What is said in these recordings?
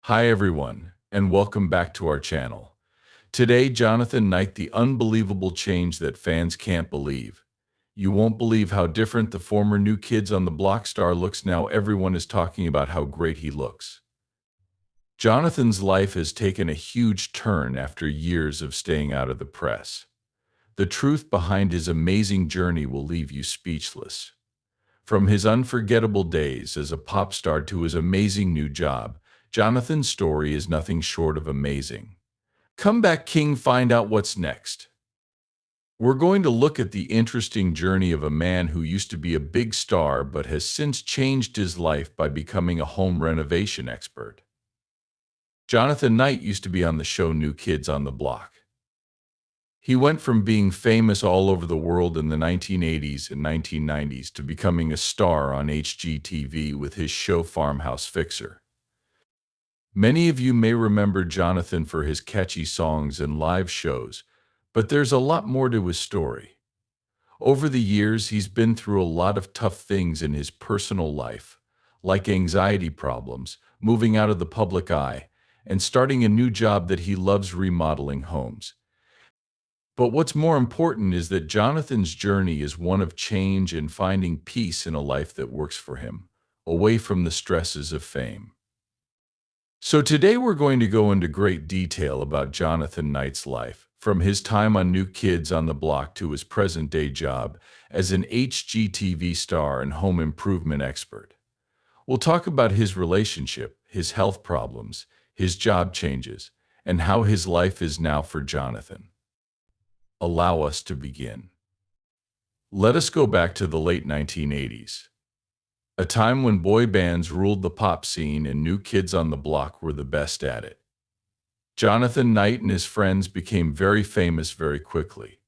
Hi everyone, and welcome back to our channel. Today, Jonathan Knight, the unbelievable change that fans can't believe. You won't believe how different the former New Kids on the Block star looks now. Everyone is talking about how great he looks. Jonathan's life has taken a huge turn after years of staying out of the press. The truth behind his amazing journey will leave you speechless. From his unforgettable days as a pop star to his amazing new job, Jonathan's story is nothing short of amazing. Comeback King, find out what's next. We're going to look at the interesting journey of a man who used to be a big star but has since changed his life by becoming a home renovation expert. Jonathan Knight used to be on the show New Kids on the Block. He went from being famous all over the world in the 1980s and 1990s to becoming a star on HGTV with his show Farmhouse Fixer. Many of you may remember Jonathan for his catchy songs and live shows, but there's a lot more to his story. Over the years, he's been through a lot of tough things in his personal life, like anxiety problems, moving out of the public eye, and starting a new job that he loves, remodeling homes. But what's more important is that Jonathan's journey is one of change and finding peace in a life that works for him, away from the stresses of fame. So today we're going to go into great detail about Jonathan Knight's life, from his time on New Kids on the Block to his present-day job as an HGTV star and home improvement expert. We'll talk about his relationship, his health problems, his job changes, and how his life is now for Jonathan. Allow us to begin. Let us go back to the late 1980s. A time when boy bands ruled the pop scene and New Kids on the Block were the best at it. Jonathan Knight and his friends became very famous very quickly.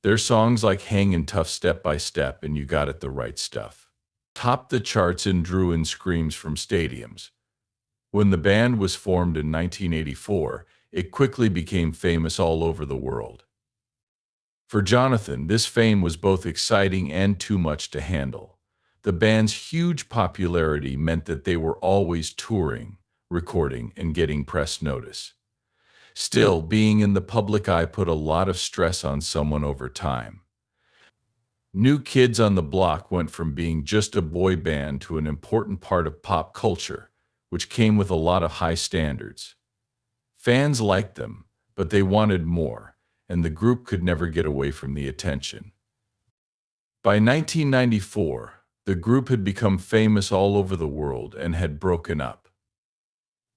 Their songs like Hangin' Tough, Step by Step, and You Got It the Right Stuff topped the charts and drew in screams from stadiums. When the band was formed in 1984, it quickly became famous all over the world. For Jonathan, this fame was both exciting and too much to handle. The band's huge popularity meant that they were always touring, recording, and getting press notice. Still, being in the public eye put a lot of stress on someone over time. New Kids on the Block went from being just a boy band to an important part of pop culture, which came with a lot of high standards. Fans liked them, but they wanted more, and the group could never get away from the attention. By 1994, the group had become famous all over the world and had broken up.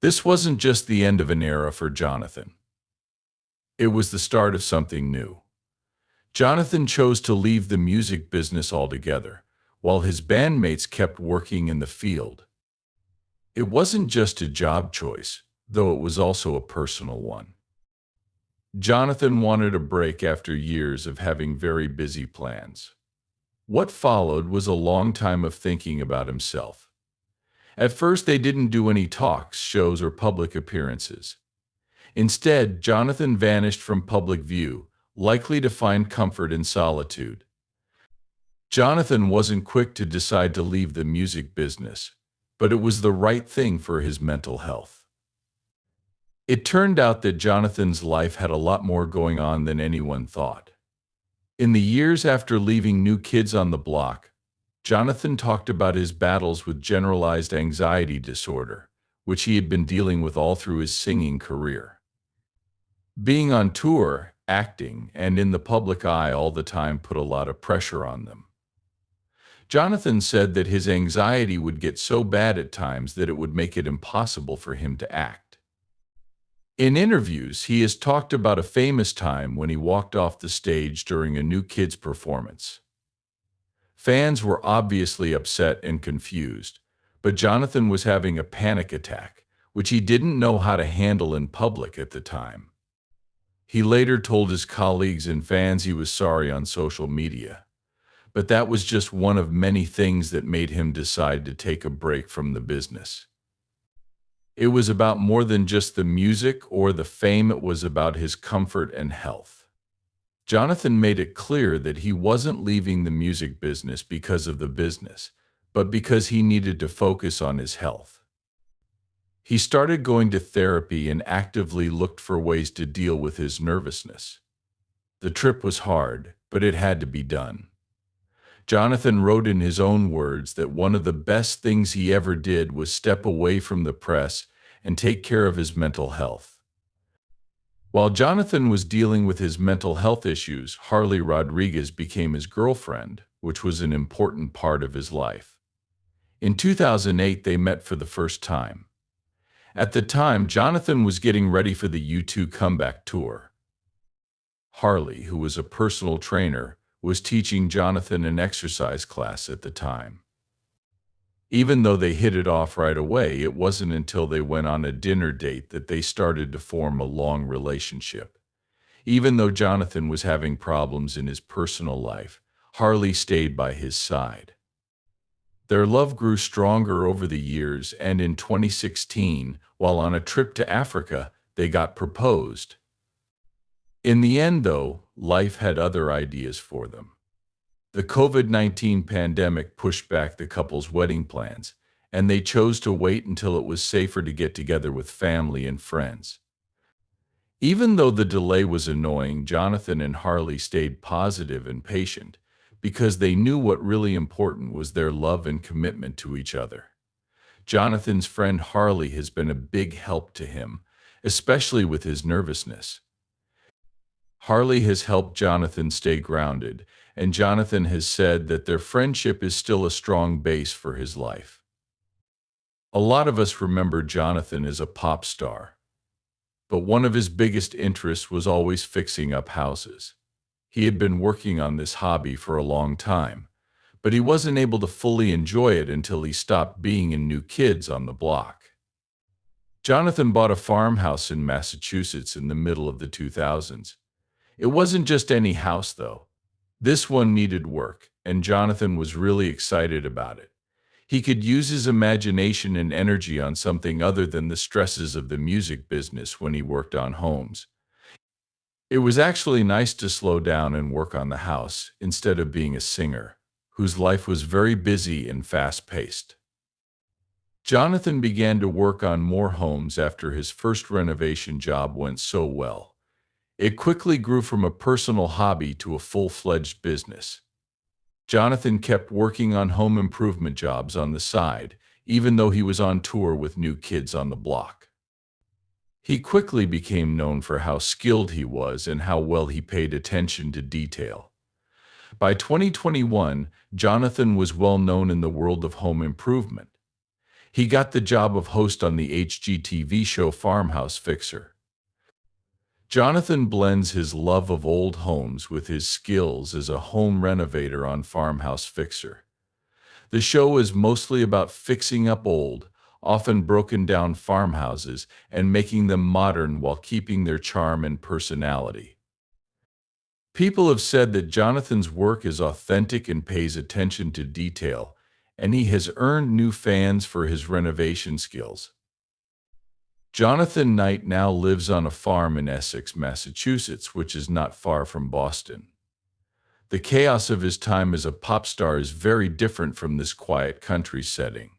This wasn't just the end of an era for Jonathan. It was the start of something new. Jonathan chose to leave the music business altogether, while his bandmates kept working in the field. It wasn't just a job choice, though it was also a personal one. Jonathan wanted a break after years of having very busy plans. What followed was a long time of thinking about himself. At first, they didn't do any talks, shows, or public appearances. Instead, Jonathan vanished from public view, likely to find comfort in solitude. Jonathan wasn't quick to decide to leave the music business, but it was the right thing for his mental health. It turned out that Jonathan's life had a lot more going on than anyone thought. In the years after leaving New Kids on the Block, Jonathan talked about his battles with generalized anxiety disorder, which he had been dealing with all through his singing career. Being on tour, acting, and in the public eye all the time put a lot of pressure on them. Jonathan said that his anxiety would get so bad at times that it would make it impossible for him to act. In interviews, he has talked about a famous time when he walked off the stage during a New Kids performance. Fans were obviously upset and confused, but Jonathan was having a panic attack, which he didn't know how to handle in public at the time. He later told his colleagues and fans he was sorry on social media, but that was just one of many things that made him decide to take a break from the business. It was about more than just the music or the fame, it was about his comfort and health. Jonathan made it clear that he wasn't leaving the music business because of the business, but because he needed to focus on his health. He started going to therapy and actively looked for ways to deal with his nervousness. The trip was hard, but it had to be done. Jonathan wrote in his own words that one of the best things he ever did was step away from the press and take care of his mental health. While Jonathan was dealing with his mental health issues, Harley Rodriguez became his girlfriend, which was an important part of his life. In 2008, they met for the first time. At the time, Jonathan was getting ready for the U2 comeback tour. Harley, who was a personal trainer, was teaching Jonathan an exercise class at the time. Even though they hit it off right away, it wasn't until they went on a dinner date that they started to form a long relationship. Even though Jonathan was having problems in his personal life, Harley stayed by his side. Their love grew stronger over the years, and in 2016, while on a trip to Africa, they got proposed. In the end, though, life had other ideas for them. The COVID-19 pandemic pushed back the couple's wedding plans, and they chose to wait until it was safer to get together with family and friends. Even though the delay was annoying, Jonathan and Harley stayed positive and patient because they knew what really important was their love and commitment to each other. Jonathan's friend Harley has been a big help to him, especially with his nervousness. Harley has helped Jonathan stay grounded, and Jonathan has said that their friendship is still a strong base for his life. A lot of us remember Jonathan as a pop star, but one of his biggest interests was always fixing up houses. He had been working on this hobby for a long time, but he wasn't able to fully enjoy it until he stopped being in New Kids on the Block. Jonathan bought a farmhouse in Massachusetts in the middle of the 2000s. It wasn't just any house, though. This one needed work, and Jonathan was really excited about it. He could use his imagination and energy on something other than the stresses of the music business when he worked on homes. It was actually nice to slow down and work on the house instead of being a singer, whose life was very busy and fast-paced. Jonathan began to work on more homes after his first renovation job went so well. It quickly grew from a personal hobby to a full-fledged business. Jonathan kept working on home improvement jobs on the side, even though he was on tour with New Kids on the Block. He quickly became known for how skilled he was and how well he paid attention to detail. By 2021, Jonathan was well known in the world of home improvement. He got the job of host on the HGTV show Farmhouse Fixer. Jonathan blends his love of old homes with his skills as a home renovator on Farmhouse Fixer. The show is mostly about fixing up old, often broken down farmhouses and making them modern while keeping their charm and personality. People have said that Jonathan's work is authentic and pays attention to detail, and he has earned new fans for his renovation skills. Jonathan Knight now lives on a farm in Essex, Massachusetts, which is not far from Boston. The chaos of his time as a pop star is very different from this quiet country setting.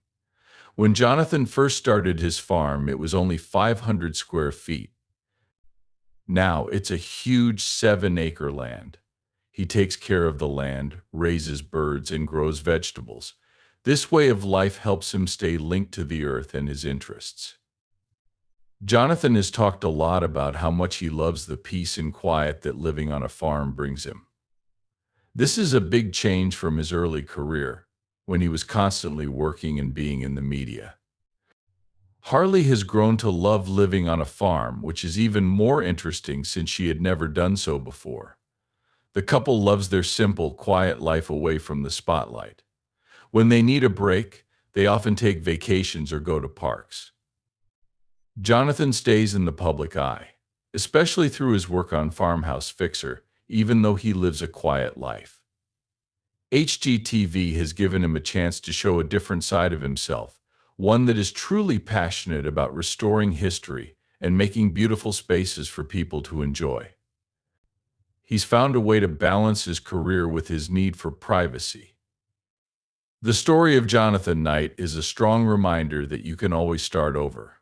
When Jonathan first started his farm, it was only 500 square feet. Now it's a huge 7-acre land. He takes care of the land, raises birds, and grows vegetables. This way of life helps him stay linked to the earth and his interests. Jonathan has talked a lot about how much he loves the peace and quiet that living on a farm brings him. This is a big change from his early career, when he was constantly working and being in the media. Harley has grown to love living on a farm, which is even more interesting since she had never done so before. The couple loves their simple, quiet life away from the spotlight. When they need a break, they often take vacations or go to parks. Jonathan stays in the public eye, especially through his work on Farmhouse Fixer, even though he lives a quiet life. HGTV has given him a chance to show a different side of himself, one that is truly passionate about restoring history and making beautiful spaces for people to enjoy. He's found a way to balance his career with his need for privacy. The story of Jonathan Knight is a strong reminder that you can always start over.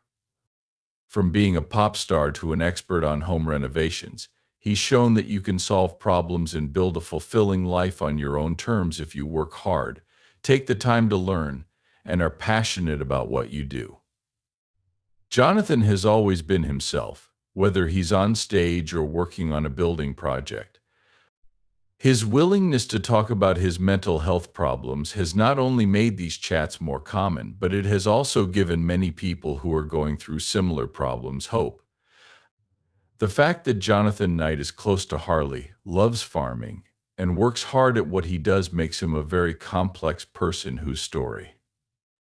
From being a pop star to an expert on home renovations, he's shown that you can solve problems and build a fulfilling life on your own terms if you work hard, take the time to learn, and are passionate about what you do. Jonathan has always been himself, whether he's on stage or working on a building project. His willingness to talk about his mental health problems has not only made these chats more common, but it has also given many people who are going through similar problems hope. The fact that Jonathan Knight is close to Harley, loves farming, and works hard at what he does makes him a very complex person whose story